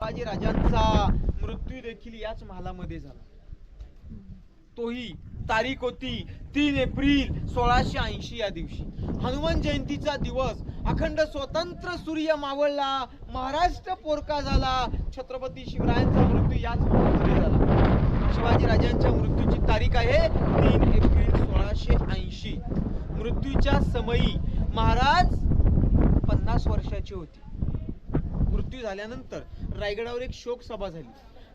शिवाजी राजांचा मृत्यू देखील याच महालामध्ये झाला. तोही तारीख होती 3 एप्रिल 1680 या दिवशी, हनुमान जयंतीचा दिवस. अखंड स्वतंत्र सूर्य मावळला, महाराष्ट्र पोरका झाला. छत्रपती शिवरायांचा मृत्यू याच महालामध्ये झाला. शिवाजी राजांच्या मृत्यूची तारीख आहे 3 एप्रिल 1680. मृत्यूच्या समयी महाराज 50 वर्षाचे होते. मृत्यू झाल्यानंतर रायगडावर एक शोक सभा झाली.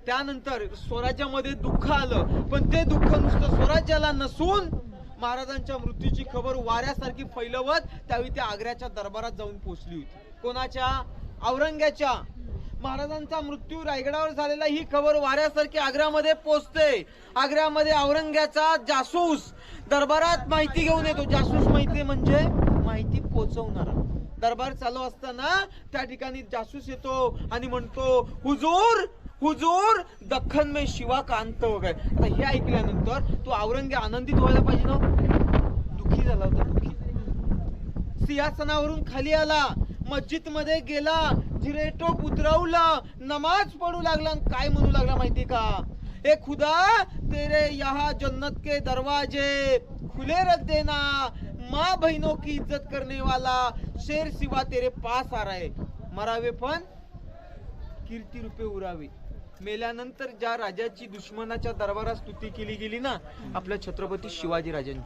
त्यानंतर स्वराज्यामध्ये दुःख आलं, पण ते दुःख नुसतं स्वराज्याला नसून महाराजांच्या मृत्यूची खबर वाऱ्यासारखी फैलवत त्यावेळी त्या आग्र्याच्या दरबारात जाऊन पोहोचली होती. कोणाच्या? औरंग्याच्या. महाराजांचा मृत्यू रायगडावर झालेला ही खबर वाऱ्यासारखी आग्र्यामध्ये पोहोचते. आग्र्यामध्ये औरंग्याचा जासूस दरबारात माहिती घेऊन येतो. जासूस माहिती म्हणजे माहिती पोहोचवणारा. दरबार चालू असताना त्या ठिकाणी जासूस येतो आणि म्हणतो, हुजूर हुजूर दख्खन में शिवा का अंत हो गए. आता हे ऐकल्यानंतर तो औरंग्या आनंदित व्हायला पाहिजे ना, दुःखी झाला होता. दुःखी सिंहासनावरून खाली आला, मस्जिद मध्ये गेला, जिरेटोप उतरवला, नमाज पडू लागला. काय म्हणू लागला माहिती का? ए खुदा, तेरे यहाँ जन्नत के दरवाजे खुले रख देना, माँ बहनों की इज्जत करने वाला शेर शिवा तेरे पास आ रहा है. मरावे पण कीर्ती रूपे उरावे. मेल्यानंतर ज्या राजाची दुश्मनाच्या दरबारात स्तुती केली गेली ना, आपल्या छत्रपती शिवाजी राजांची.